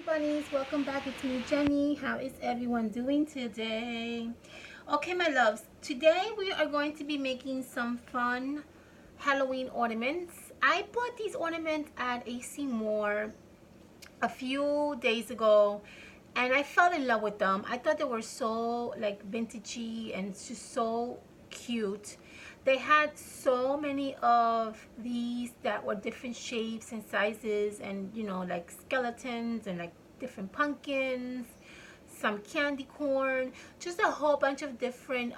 bunnies, welcome back. It's me, Jenny. How is everyone doing today? Okay, my loves, today we are going to be making some fun Halloween ornaments. I bought these ornaments at AC Moore a few days ago and I fell in love with them. I thought they were so like vintagey and it's just so cute. They had so many of these that were different shapes and sizes, and you know, like skeletons and like different pumpkins, some candy corn, just a whole bunch of different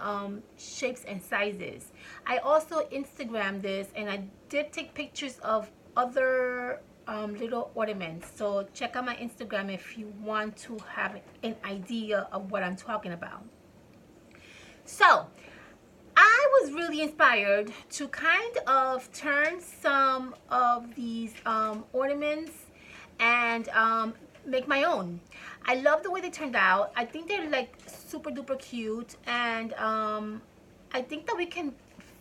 shapes and sizes. I also Instagrammed this and I did take pictures of other little ornaments, so check out my Instagram if you want to have an idea of what I'm talking about. So I was really inspired to kind of turn some of these ornaments and make my own. I love the way they turned out. I think they're like super duper cute, and I think that we can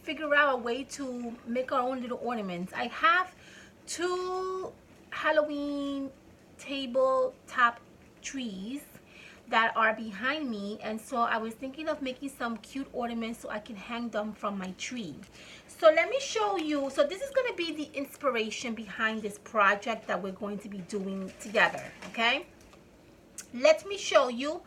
figure out a way to make our own little ornaments. I have two Halloween tabletop trees that are behind me, and so I was thinking of making some cute ornaments so I can hang them from my tree. So let me show you. So this is going to be the inspiration behind this project that we're going to be doing together. Okay, let me show you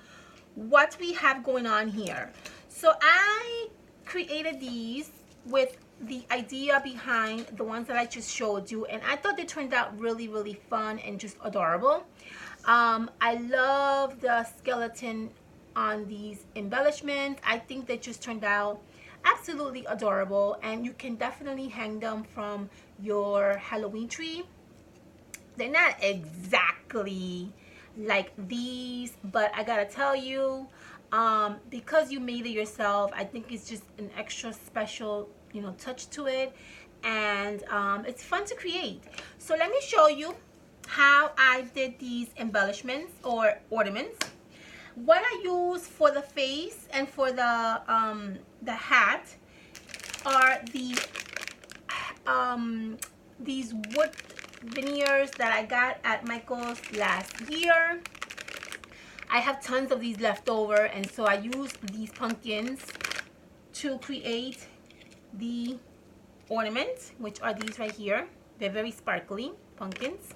what we have going on here. So I created these with the idea behind the ones that I just showed you, and I thought they turned out really fun and just adorable. I love the skeleton on these embellishments. I think they just turned out absolutely adorable, and you can definitely hang them from your Halloween tree. They're not exactly like these, but I gotta tell you, because you made it yourself, I think it's just an extra special, you know, touch to it, and it's fun to create. So let me show you how I did these embellishments or ornaments. What I use for the face and for the hat are these wood veneers that I got at Michael's last year. I have tons of these left over, and so I used these pumpkins to create the ornament, which are these right here. They're very sparkly pumpkins.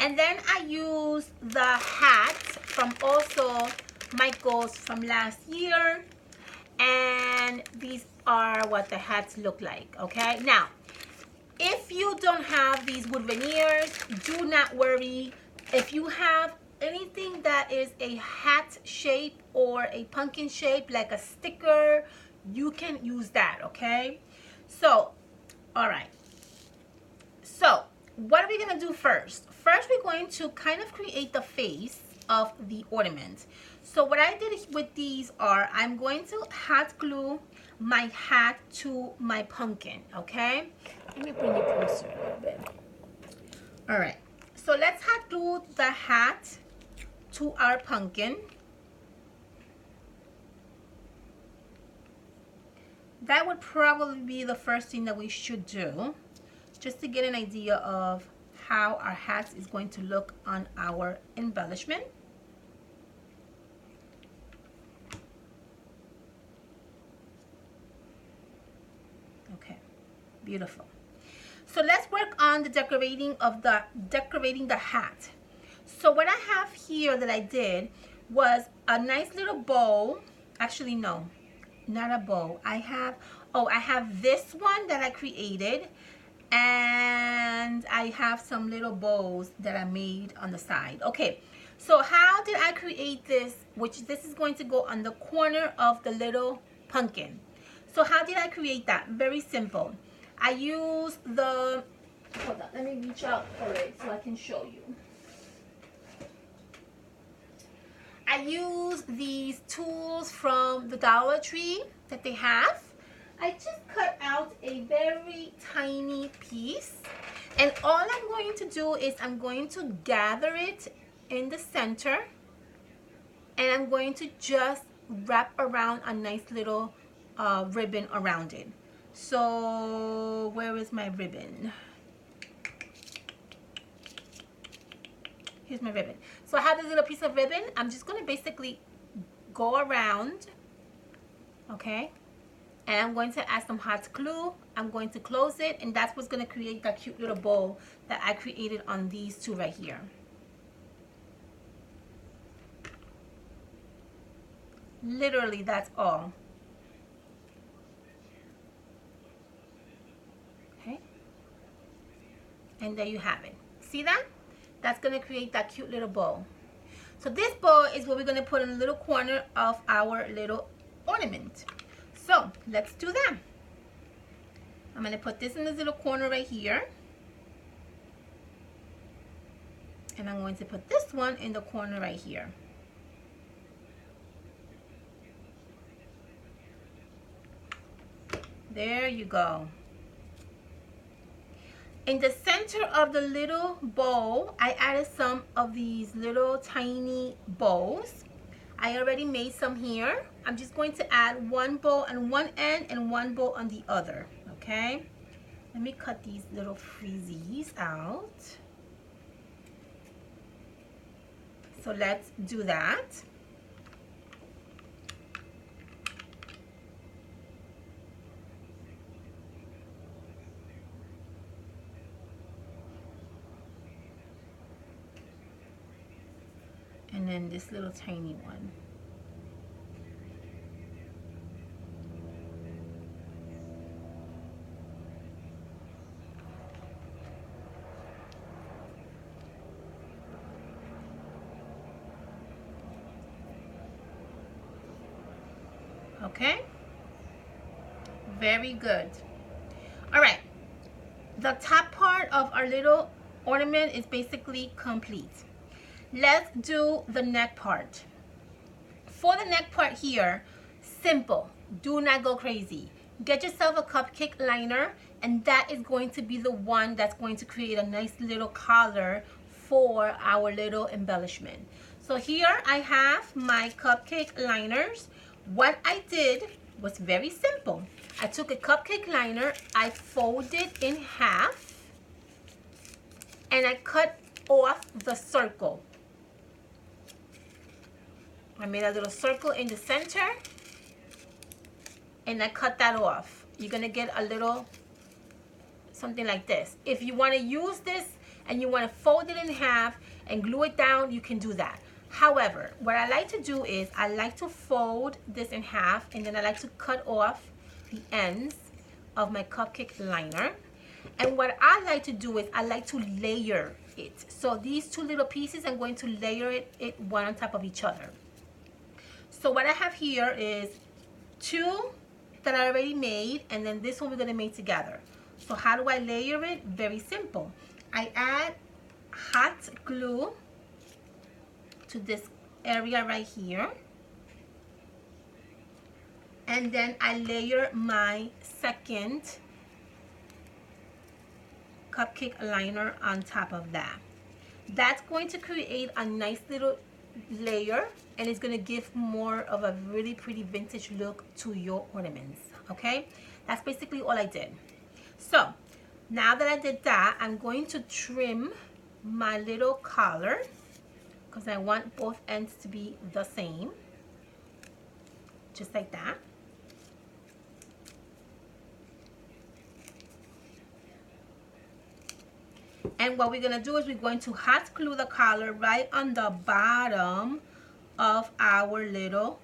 And then I used the hat from also Michael's from last year, and these are what the hats look like. Okay, now if you don't have these wood veneers, do not worry. If you have anything that is a hat shape or a pumpkin shape, like a sticker, you can use that. Okay, so all right, so what are we gonna do first? First, we're going to kind of create the face of the ornament. So what I did with these are, I'm going to hot glue my hat to my pumpkin. Okay, let me bring you closer a little bit. All right, so let's hot glue the hat to our pumpkin. That would probably be the first thing that we should do, just to get an idea of how our hat is going to look on our embellishment. Okay, beautiful. So let's work on the decorating the hat. So what I have here that I did was a nice little bow. Actually, no, not a bow. I have this one that I created, and I have some little bows that I made on the side. Okay, so how did I create this? Which this is going to go on the corner of the little pumpkin. So how did I create that? Very simple. I used the, hold on, let me reach out for it so I can show you. I use these tools from the Dollar Tree that they have. I just cut out a very tiny piece, and all I'm going to do is I'm going to gather it in the center, and I'm going to just wrap around a nice little ribbon around it. So where is my ribbon? Here's my ribbon. So I have this little piece of ribbon. I'm just going to basically go around, okay? And I'm going to add some hot glue. I'm going to close it, and that's what's going to create that cute little bow that I created on these two right here. Literally, that's all. Okay. And there you have it. See that? That's going to create that cute little bow. So this bow is what we're going to put in the little corner of our little ornament. So let's do that. I'm going to put this in this little corner right here. And I'm going to put this one in the corner right here. There you go. In the center of the little bow, I added some of these little tiny bows. I already made some here. I'm just going to add one bow on one end and one bow on the other, okay? Let me cut these little freezies out. So let's do that. And then this little tiny one. Okay, very good. All right, the top part of our little ornament is basically complete. Let's do the neck part. For the neck part here, simple, do not go crazy. Get yourself a cupcake liner, and that is going to be the one that's going to create a nice little collar for our little embellishment. So here I have my cupcake liners. What I did was very simple. I took a cupcake liner, I folded in half, and I cut off the circle. I made a little circle in the center, and I cut that off. You're gonna get a little something like this. If you want to use this and you want to fold it in half and glue it down, you can do that. However, what I like to do is I like to fold this in half, and then I like to cut off the ends of my cupcake liner. And what I like to do is I like to layer it. So these two little pieces, I'm going to layer it one on top of each other. So what I have here is two that I already made, and then this one we're going to make together. So how do I layer it? Very simple. I add hot glue to this area right here, and then I layer my second cupcake liner on top of that. That's going to create a nice little layer, and it's going to give more of a really pretty vintage look to your ornaments. Okay, that's basically all I did. So now that I did that, I'm going to trim my little collar because I want both ends to be the same, just like that. And what we're going to do is we're going to hot glue the collar right on the bottom of our little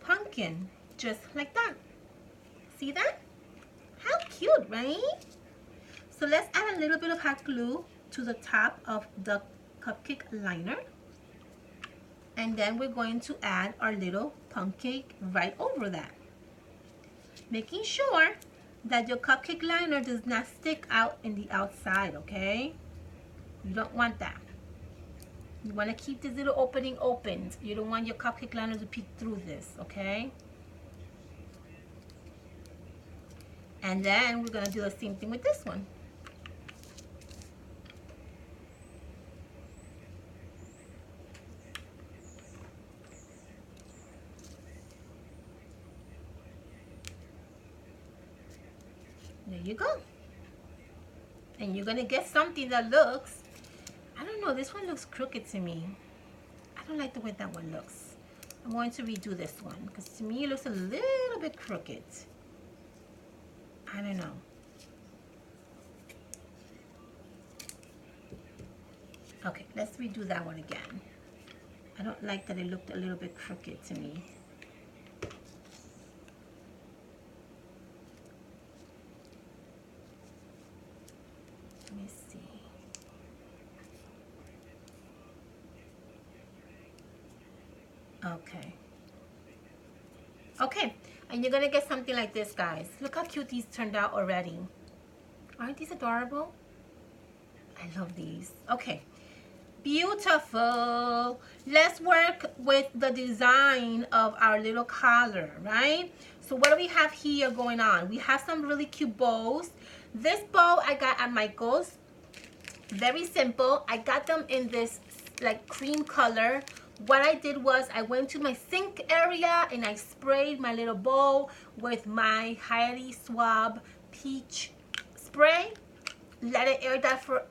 pumpkin, just like that. See that? How cute, right? So let's add a little bit of hot glue to the top of the cupcake liner. And then we're going to add our little pumpkin right over that. Making sure that your cupcake liner does not stick out in the outside, okay? You don't want that. You want to keep this little opening open. You don't want your cupcake liner to peek through this, okay? And then we're going to do the same thing with this one. There you go. And you're going to get something that looks, I don't know, this one looks crooked to me. I don't like the way that one looks. I'm going to redo this one because to me it looks a little bit crooked. I don't know. Okay, let's redo that one again. I don't like that it looked a little bit crooked to me. Let me see. Okay. Okay, and you're gonna get something like this, guys. Look how cute these turned out already. Aren't these adorable? I love these. Okay, beautiful. Let's work with the design of our little collar, right? So what do we have here going on? We have some really cute bows. This bow I got at Michael's. Very simple. I got them in this like cream color. What I did was I went to my sink area and I sprayed my little bowl with my highly swab peach spray. Let it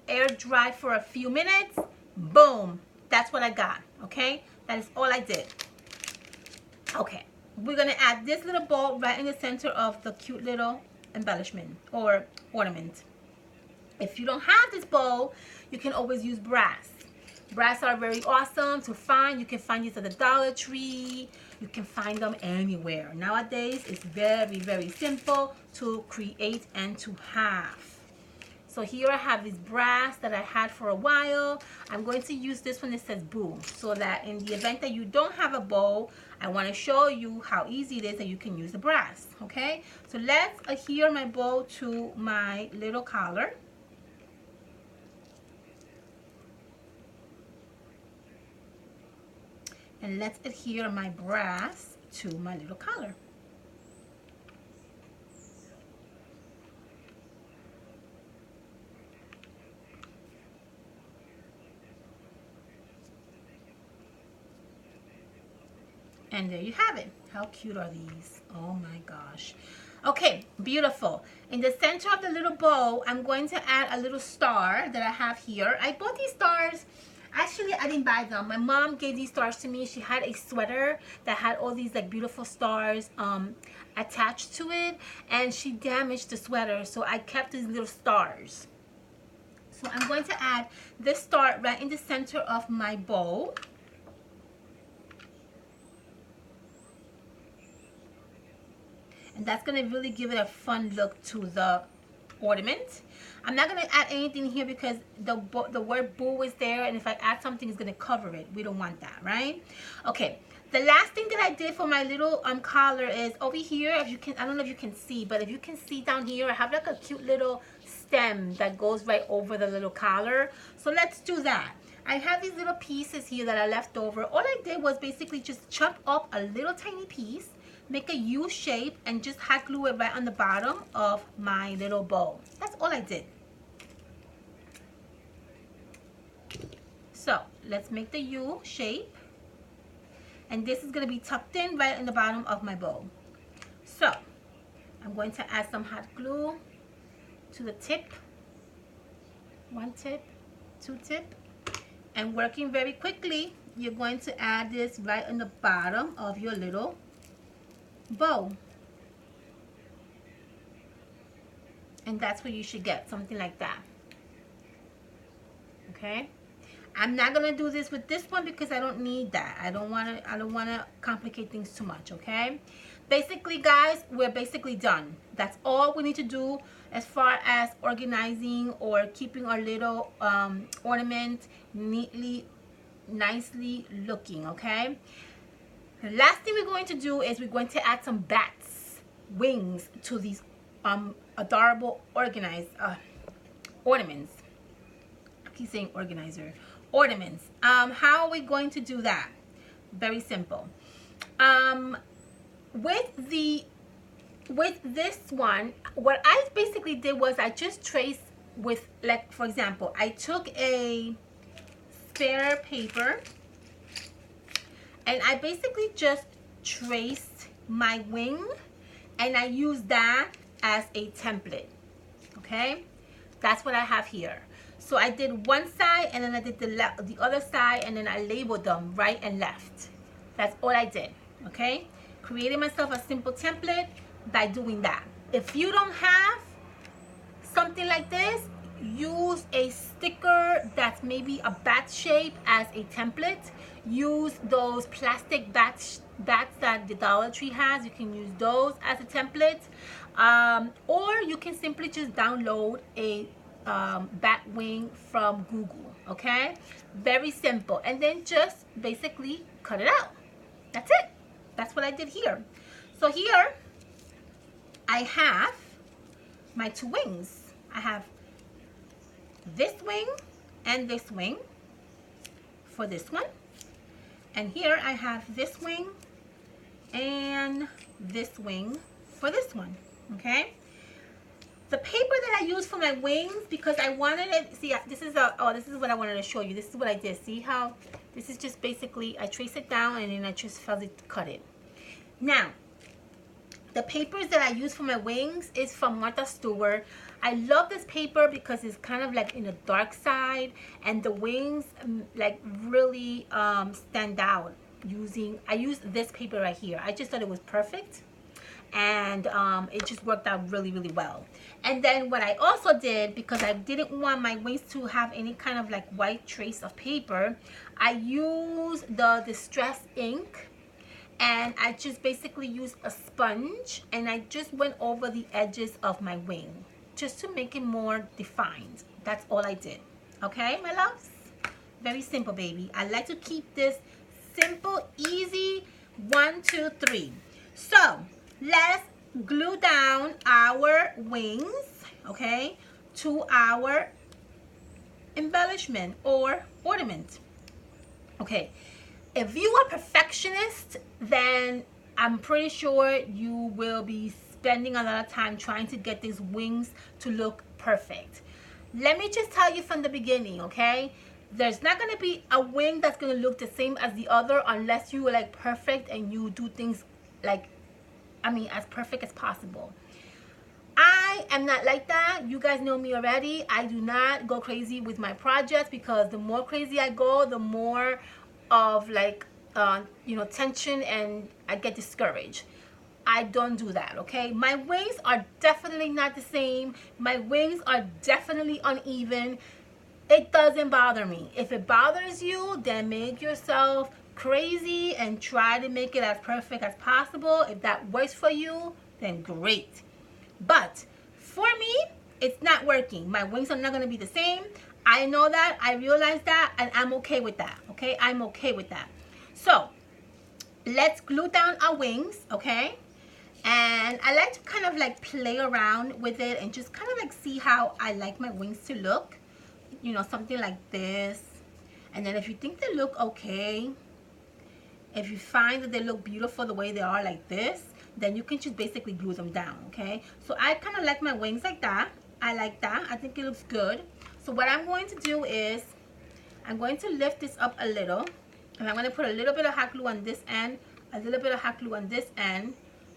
air dry for a few minutes. Boom, that's what I got. Okay, that is all I did. Okay, we're gonna add this little bowl right in the center of the cute little embellishment or ornament. If you don't have this bowl, you can always use brass. Brass are very awesome to find. You can find these at the Dollar Tree. You can find them anywhere. Nowadays, it's very, very simple to create and to have. So here I have this brass that I had for a while. I'm going to use this one that says Boo, so that in the event that you don't have a bowl, I want to show you how easy it is that you can use the brass, okay? So let's adhere my bowl to my little collar. And let's adhere my brass to my little collar. And there you have it. How cute are these? Oh my gosh. Okay, beautiful. In the center of the little bow, I'm going to add a little star that I have here. I bought these stars. Actually, I didn't buy them. My mom gave these stars to me. She had a sweater that had all these like beautiful stars attached to it, and she damaged the sweater, so I kept these little stars. So I'm going to add this star right in the center of my bowl. And that's going to really give it a fun look to the ornament. I'm not going to add anything here because the word Boo is there, and if I add something, it's going to cover it. We don't want that, right? Okay, the last thing that I did for my little collar is over here. If you can, I don't know if you can see, but if you can see down here, I have like a cute little stem that goes right over the little collar. So let's do that. I have these little pieces here that are left over. All I did was basically just chop up a little tiny piece, make a U shape, and just hot glue it right on the bottom of my little bow. That's all I did. So let's make the U shape, and this is going to be tucked in right in the bottom of my bow. So I'm going to add some hot glue to the tip, one tip, two tip, and working very quickly, you're going to add this right in the bottom of your little bow, and that's what you should get, something like that. Okay, I'm not gonna do this with this one because I don't need that. I don't want to complicate things too much. Okay, basically guys, we're basically done. That's all we need to do as far as organizing or keeping our little ornament neatly, nicely looking. Okay, the last thing we're going to do is we're going to add some bats wings to these adorable ornaments. I keep saying organizer. Ornaments. How are we going to do that? Very simple. With this one, what I basically did was I just traced with, like, for example, I took a spare paper and I basically just traced my wing, and I used that as a template. Okay, that's what I have here. So I did one side and then I did the other side, and then I labeled them right and left. That's all I did, okay? Created myself a simple template by doing that. If you don't have something like this, use a sticker that's maybe a bat shape as a template. Use those plastic bats that the Dollar Tree has. You can use those as a template, or you can simply just download a bat wing from Google. Okay, very simple. And then just basically cut it out. That's it. That's what I did here. So here I have my two wings. I have this wing and this wing for this one, and here I have this wing and this wing for this one. Okay, the paper that I use for my wings, because I wanted it, see, this is what I wanted to show you. This is what I did. See how this is just basically, I trace it down and then I just felt it cut it. Now the papers that I use for my wings is from Martha Stewart. I love this paper because it's kind of like in the dark side, and the wings like really stand out. I used this paper right here. I just thought it was perfect, and it just worked out really, really well. And then what I also did, because I didn't want my wings to have any kind of like white trace of paper, I used the Distress ink. And I just basically used a sponge and I just went over the edges of my wing just to make it more defined. That's all I did. Okay, my loves? Very simple, baby. I like to keep this simple, easy. 1, 2, 3. So let's glue down our wings, okay, to our embellishment or ornament. Okay. If you are a perfectionist, then I'm pretty sure you will be spending a lot of time trying to get these wings to look perfect. Let me just tell you from the beginning, okay? There's not going to be a wing that's going to look the same as the other unless you are like perfect and you do things like, I mean, as perfect as possible. I am not like that. You guys know me already. I do not go crazy with my projects, because the more crazy I go, the more of like you know, tension, and I get discouraged. I don't do that, okay? My wings are definitely not the same. My wings are definitely uneven. It doesn't bother me. If it bothers you, then make yourself crazy and try to make it as perfect as possible. If that works for you, then great. But for me, it's not working. My wings are not going to be the same. I know that, I realize that, and I'm okay with that, okay? I'm okay with that. So let's glue down our wings, okay? And I like to kind of like play around with it and just kind of like see how I like my wings to look. You know, something like this. And then if you think they look okay, if you find that they look beautiful the way they are like this, then you can just basically glue them down, okay? So I kind of like my wings like that. I like that. I think it looks good. So what I'm going to do is I'm going to lift this up a little, and I'm going to put a little bit of hot glue on this end, a little bit of hot glue on this end,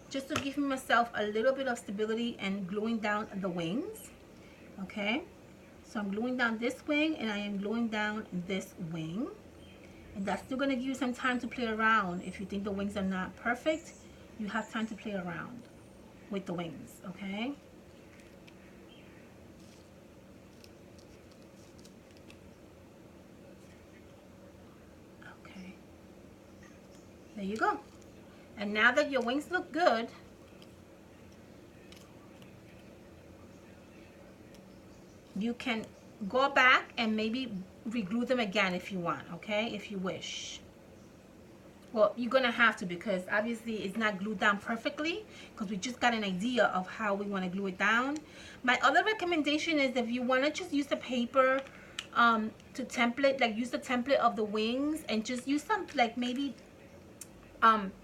just to give myself a little bit of stability and gluing down the wings. Okay, so I'm gluing down this wing and I am gluing down this wing, and that's still going to give you some time to play around. If you think the wings are not perfect, you have time to play around with the wings. Okay. There you go. And now that your wings look good, you can go back and maybe re-glue them again if you want, okay? If you wish. Well, you're gonna have to, because obviously it's not glued down perfectly, because we just got an idea of how we want to glue it down. My other recommendation is, if you want to just use the paper to template, like use the template of the wings, and just use some like maybe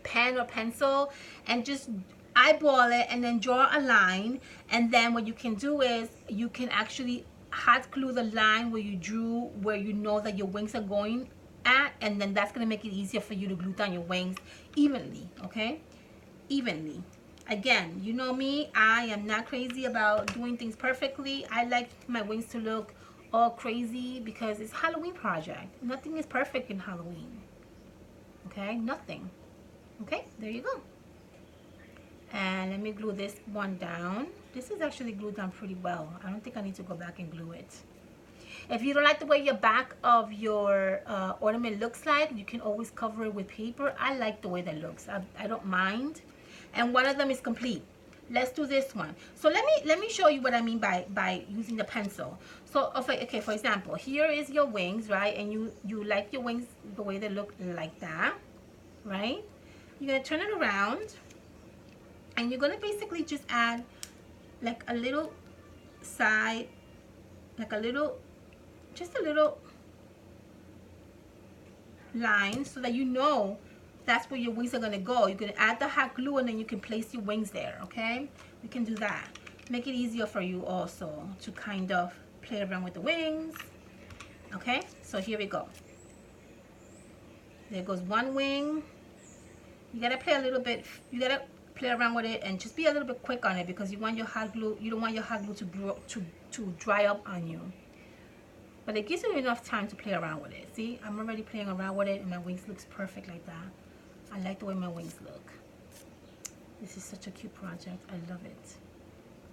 pen or pencil and just eyeball it and then draw a line. And then what you can do is you can actually hot glue the line where you drew, where you know that your wings are going at, and then that's going to make it easier for you to glue down your wings evenly. Okay, evenly. Again, you know me, I am not crazy about doing things perfectly. I like my wings to look all crazy because it's Halloween project. Nothing is perfect in Halloween. Okay, nothing. Okay, there you go. And let me glue this one down. This is actually glued down pretty well. I don't think I need to go back and glue it. If you don't like the way your back of your ornament looks like, you can always cover it with paper. I like the way that looks. I don't mind. And one of them is complete. Let's do this one. So let me show you what I mean by using the pencil. So okay, for example, here is your wings, right? And you like your wings the way they look like that, right? You're gonna turn it around, and you're gonna basically just add like a little side, like a little, just a little line, so that you know that's where your wings are gonna go. You're gonna add the hot glue, and then you can place your wings there. Okay, we can do that. Make it easier for you also to kind of play around with the wings. Okay, so here we go. There goes one wing. You gotta play a little bit. You gotta play around with it and just be a little bit quick on it, because you want your hot glue. You don't want your hot glue to dry up on you. But it gives you enough time to play around with it. See, I'm already playing around with it, and my wings looks perfect like that. I like the way my wings look. This is such a cute project. I love it.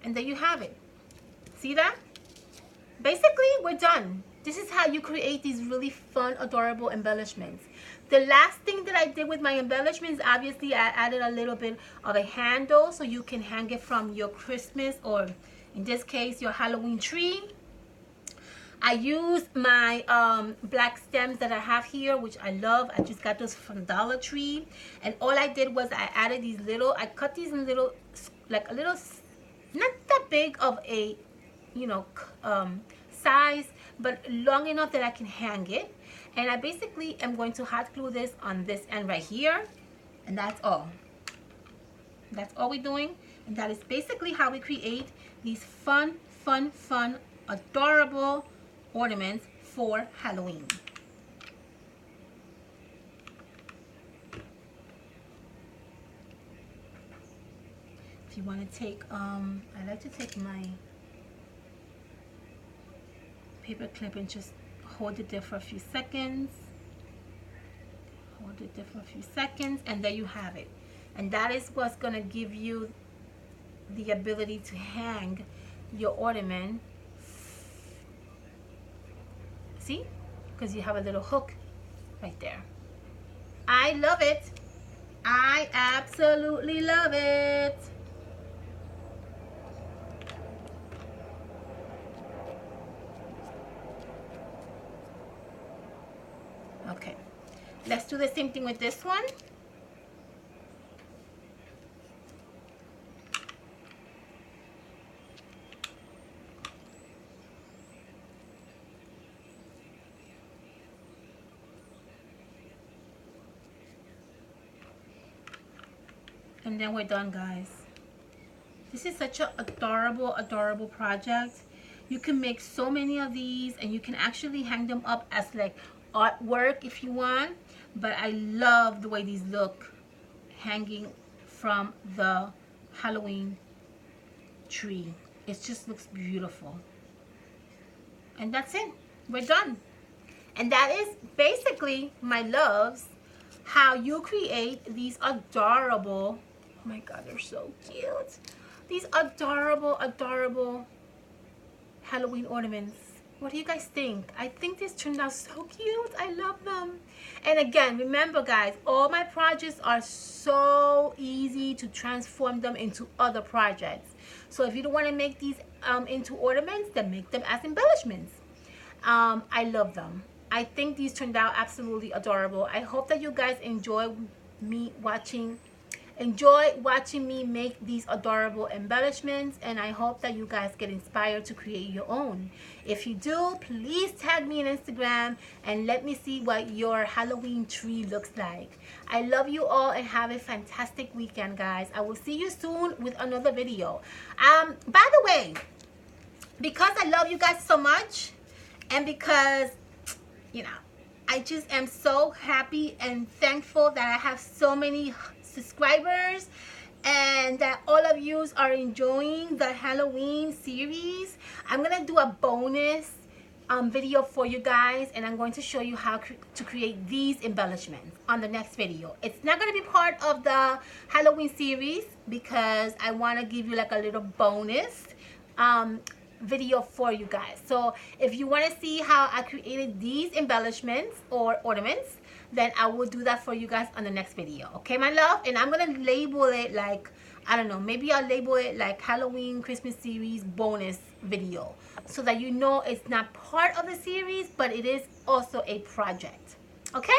And there you have it. See that? Basically, we're done. This is how you create these really fun, adorable embellishments. The last thing that I did with my embellishments, obviously, I added a little bit of a handle so you can hang it from your Christmas, or in this case, your Halloween tree. I used my black stems that I have here, which I love. I just got those from Dollar Tree. And all I did was I added these little, I cut these in little, like a little, not that big of a, you know, size, but long enough that I can hang it. And I basically am going to hot glue this on this end right here. And that's all. That's all we're doing. And that is basically how we create these fun, adorable ornaments for Halloween. If you want to take, I like to take my paper clip and just hold it there for a few seconds. Hold it there for a few seconds, and there you have it. And that is what's going to give you the ability to hang your ornament. See? Because you have a little hook right there. I love it. I absolutely love it. Okay. Let's do the same thing with this one. And then we're done, guys. This is such an adorable project. You can make so many of these, and you can actually hang them up as like artwork if you want. But I love the way these look hanging from the Halloween tree. It just looks beautiful. And that's it. We're done. And that is basically, my loves, how you create these adorable, oh my god, they're so cute, these adorable Halloween ornaments. What do you guys think? I think this turned out so cute. I love them. And again, remember guys, all my projects are so easy to transform them into other projects. So if you don't want to make these into ornaments, then make them as embellishments. I love them. I think these turned out absolutely adorable. I hope that you guys enjoy watching me make these adorable embellishments, and I hope that you guys get inspired to create your own. If you do, please tag me on Instagram and let me see what your Halloween tree looks like. I love you all and have a fantastic weekend, guys. I will see you soon with another video. By the way, because I love you guys so much, and because, you know, I just am so happy and thankful that I have so many subscribers and that all of you are enjoying the Halloween series, I'm gonna do a bonus video for you guys, and I'm going to show you how to create these embellishments on the next video. It's not going to be part of the Halloween series because I want to give you like a little bonus video for you guys. So if you want to see how I created these embellishments or ornaments, then I will do that for you guys on the next video. Okay, my love? And I'm going to label it like, I don't know, maybe I'll label it like Halloween Christmas series bonus video, so that you know it's not part of the series, but it is also a project. Okay?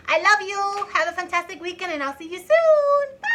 I love you. Have a fantastic weekend, and I'll see you soon. Bye.